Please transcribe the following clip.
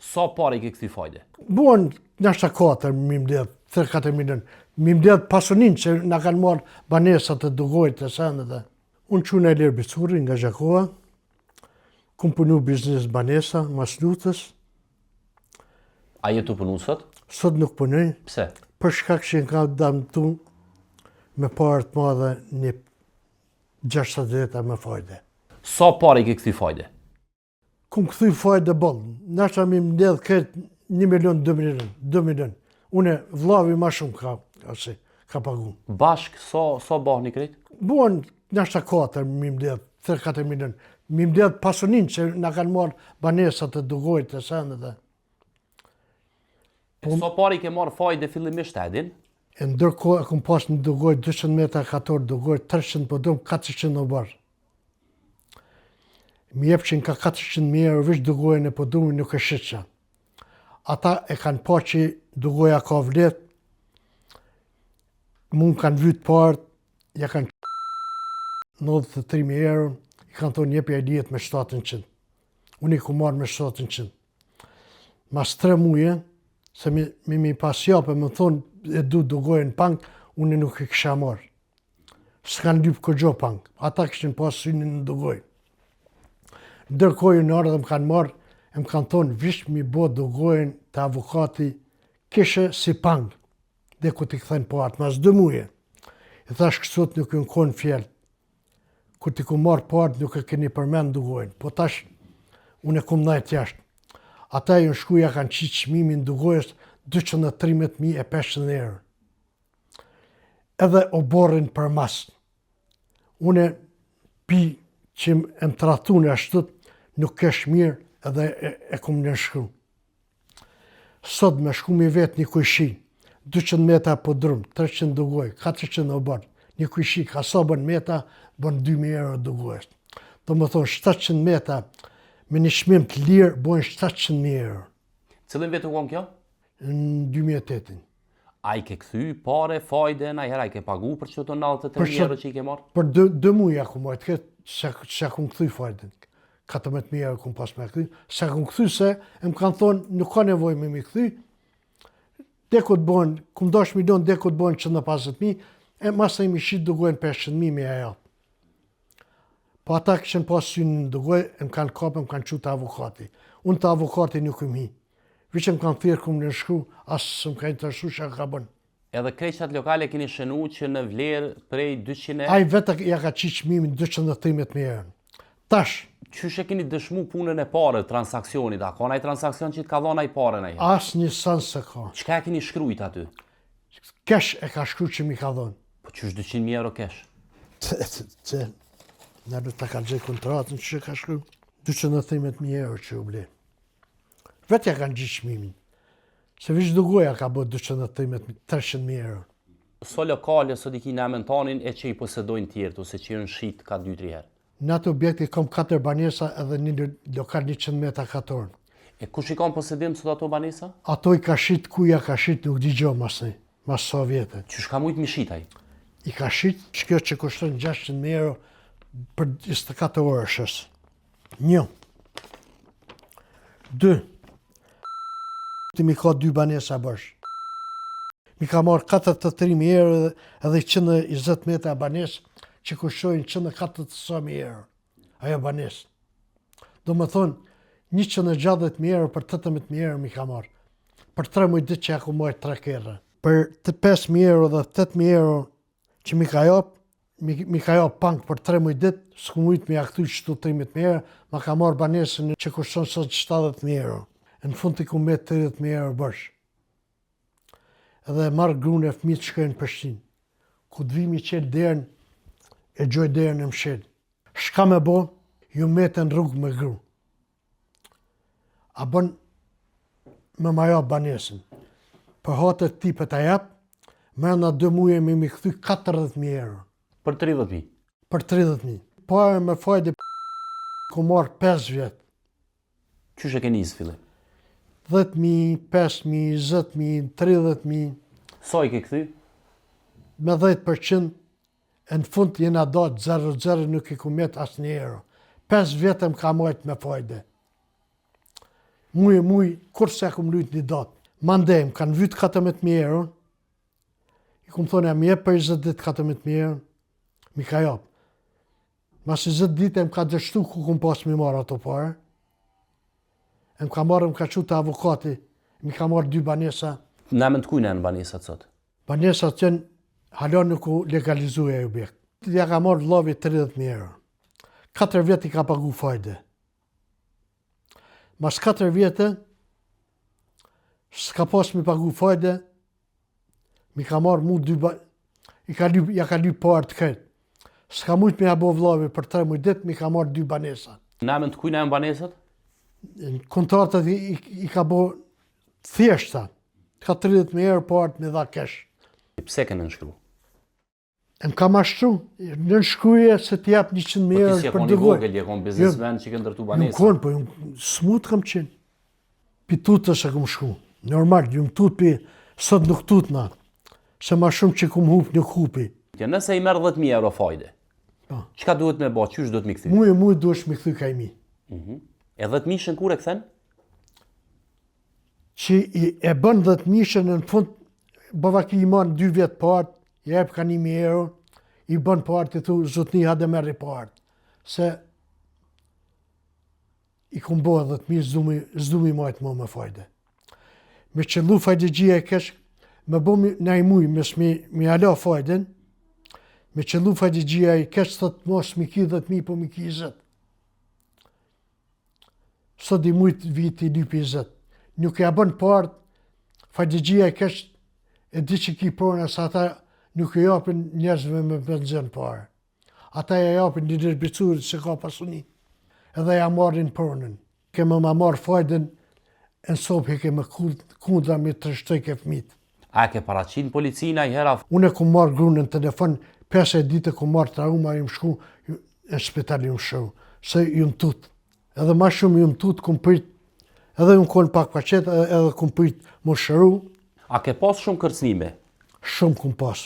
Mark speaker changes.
Speaker 1: Sa pare i ke këthy fajde?
Speaker 2: Buon nështë 3-4 milion. Mi mbledh pasunin që nga kanë marrë banesat të dugojt e sendet. Unë quna e lirë Bicuri nga Gjakova, kum punu biznes banesa, maslutës.
Speaker 1: A jetu punu sot?
Speaker 2: Sot nuk punoj.
Speaker 1: Pse?
Speaker 2: Për shkak që ka damtu me parë të madhe një 60 veta me fajde.
Speaker 1: Sa pare i ke këthy fajde?
Speaker 2: Kum këthy fajde bollë. Nështë mi mbledh këtë 1 milion, 2 milion. Une vllavi ma shumë ka pagu.
Speaker 1: Bashk, sa bah një krejt?
Speaker 2: Buon nështë 4 mi mbledh, 3-4 milion. Mi mbledh pasunin që nga kanë marrë banesat të dugojt e sendet.
Speaker 1: Sa pare i ke marrë fajde fillimisht edin?
Speaker 2: E ndërkohë e kom pas në dugojt 200 metra kator dugojt, 300 po dom 400 në barë. Mi jepshin ka 400.000 euro vish dugojën e po dumi nuk e shqeqa. Ata e kanë pa që dugoja ka vlet, mund kanë vyt partë, ja kanë 93.000 euro, i kanë thonë jepja i lijet me 700. Unë i ku marrë me 700. Mas 3 muje, se mi pas jape më thonë e du dugojën pank, unë nuk i kësha marrë. S'kanë lypë këgjo pank, ata kështin pas synin në dugojë. Ndërkohë në ardhë më kanë marrë, më kanë thonë vish mi bo dugojën të avokati kishe si pang, dhe ku t'i këthejnë partë, mas 2 muje. I thash kësot nuk në konë fjellë, ku t'i ku marrë partë nuk e keni përmen dugojën, po tash unë e kum najt jashtë. Ata ju në shkuja kanë qitë çmimin dugojës 213.500 euro. Edhe o borrin për masë. Unë pi që më tratu në ashtët, nuk kesh mirë edhe e kum në shku. Sot me shku mi vetë një kujshi, 200 metra po drum, 300 dugoj, 400 në bërë, një kujshi, ka sa bën metra, bën 2.000 euro dugojës. Do më thonë 700 metra, me një shmim të lirë, bën 700.000 euro.
Speaker 1: Cilën vetë u konë kjo?
Speaker 2: Në 2008.
Speaker 1: A i ke këthy pare, fajde, na hera i ke pagu për që të 93.000 euro që i ke marrë?
Speaker 2: Për 2 muja ku marrë, që kum këthy fajden. 14.000 euro kum pas me këthy. Se kum këthy se, më kanë thonë, nuk ka nevoj me mi këthy. Dekot bën, kum 10 milion, dekot bën 150.000, e masa i mi shqit dugojnë 500.000 me ajo. Po ata këshën pas synë në dugoj, më kanë kapë, më kanë qutë avokati. Unë të avokati nuk im hi. Vishë më kanë thirë këmë në shku, asë më kanë të shku që ka bënë.
Speaker 1: Edhe kreqat lokale keni shënu që në vlerë prej 200 euro?
Speaker 2: A i vetë ja ka qitë qmimin 213.000 euro. Tash.
Speaker 1: Qyshe keni dëshmu punën e pare, transakcionit, a ka naj transakcion që të ka dhona i pare në i?
Speaker 2: Asë një sanë se ka.
Speaker 1: Qka e keni shkrujt aty?
Speaker 2: Kesh e ka shkru që mi ka dhonë.
Speaker 1: Po qysh 200.000 euro kesh?
Speaker 2: Në du të ka gjej kontratën që ka shkru. 213.000 euro që u ble. Vetë ja kanë gjithë qmimin. Se vishë dugoja ka bët 300.000 euro.
Speaker 1: So lokale sot i kina mentanin e që i posedojnë tjertë, ose që i në shqit ka 2-3 herë?
Speaker 2: Në atë objekti kam 4 banesa edhe një lokal 100 metra katorën.
Speaker 1: E kush i kam posedim sot ato banesa?
Speaker 2: Ato i ka shit, kuja ka shit, nuk di gjo mas sa vjetë.
Speaker 1: Qysh ka mujt mi shitaj?
Speaker 2: I ka shit, shkjo që kushton 600.000 euro për 24 orëshës. 1. 2. Ti mi ka 2 banesa bësh. Mi ka marrë 43.000 euro edhe 120 metra banesë që kushtojnë 140.000 euro. Ajo banesë. Do më thonë, 160.000 euro për 18.000 euro mi ka marrë. Për 3 muj ditë që ja ku marrë 3 kere. Për 5.000 euro dhe 8.000 euro që mi ka japë pank për 3 muj ditë, s'ku mujtë mi akthy qëtu 13.000 euro, ma ka marrë banesën që kushton sot 70.000 euro. Në fund t'i ku me 30.000 euro bësh. Edhe marrë grunë e fëmijë të shkojnë Prishtinë. Ku t'vimi qelë derën, e gjoj derën e mshelë. Shka me bo, ju mete në rrugë me gru. A bën me ma japë banesën. Për hatët ti për t'a japë, mërëna 2 muje me mi këthy 40.000 euro.
Speaker 1: Për 30.000?
Speaker 2: Për 30.000. Pare me fajde ku marrë 5 vjetë.
Speaker 1: Qysh e ke njësë fillë?
Speaker 2: 10.000, 5.000, 20.000, 30.000.
Speaker 1: Sa i ke këthy?
Speaker 2: Me 10%, e në fund jena datë 0-0 nuk i ku metë asë një euro. 5 vjetëm ka majtë me fajde. kur se kom lujt një datë. Mandej, më kanë vyt 14.000 euro, i kom thonë, jam jep për 20 ditë 14.000 euro, mi ka jap. Mas 20 ditë më ka dështu ku kom pas mi marrë ato pare. Më ka marrë, më ka qute avokati, mi ka marrë 2 banesa.
Speaker 1: Në emën të kujnë e në banesat sot?
Speaker 2: Banesat qenë, halon nuk u legalizu e objekt. Ja ka marrë vllavi 30.000 euro. 4 vjet i ka pagu fajde. Mas 4 vjetë, s'ka pas mi pagu fajde, mi ka marrë mu 2 ja ka lyp parë të kretë. S'ka mujt me abo vllavi për 13 ditë, mi ka marrë 2 banesa.
Speaker 1: Në emën të kujnë e në banesat?
Speaker 2: Kontratët i ka bo thjeshta. Ka 30.000 euro parë me dha kesh.
Speaker 1: Pse ke nënshkru?
Speaker 2: Më ka mashtru, në shkruje se t'jap 100.000 euro
Speaker 1: Po ti si e
Speaker 2: për
Speaker 1: kon i
Speaker 2: dëgoj.
Speaker 1: vogël, je kon biznesmen që ke ndërtu
Speaker 2: Ju
Speaker 1: banesat?
Speaker 2: kon, po smut kam qenë. Pi tutës e kom shku. Normal, ju më tut pi, sot nuk tut na. Se ma shumë që kom hup nuk hupi.
Speaker 1: Nëse i merr 10.000 euro fajde,
Speaker 2: Po.
Speaker 1: çka duhet me bë? Qysh duhet mi kthy?
Speaker 2: Mu duhesh mi kthy kaj mi.
Speaker 1: E 10.000 kur e kthen?
Speaker 2: Që e bën 10.000 në fund, bavaki i marrë 2 vjet partë, i jep ka 1.000 euro, i bën partë, i thu, zotni ha dhe merri partë. Se i kom bo 10.000, s'du mi majtë më me fajde. Me qëllu fajdegjia e kesh, me bo në i muj, mes mi ala fajden, me qëllu fajdegjia e kesh, thot mos mi ki 10.000, po mi ki 20. Sot i mujt viti 2.20. Nuk ja bën partë, fajdegjia e kesh, e di që ki prona, sa ata nuk e japin njerëzve me benzin parë. Ata ja japin një dërbicurit se ka pasuni. Edhe ja marrin pronën. Kemë ma marrë fajden, në sopë ke me kundra me të shtoj ke fmit.
Speaker 1: A ke paraqin policina i hera?
Speaker 2: Unë ku marrë grunë në telefon, 5 ditë ku marrë trauma, ju më shku, në spital ju më shku, se ju më tut. Edhe ma shumë ju më tut, ku më prit, edhe ju më konë pak paqet, edhe ku më prit më shëru.
Speaker 1: A ke pas shumë kërcnime?
Speaker 2: Shumë ku më pas.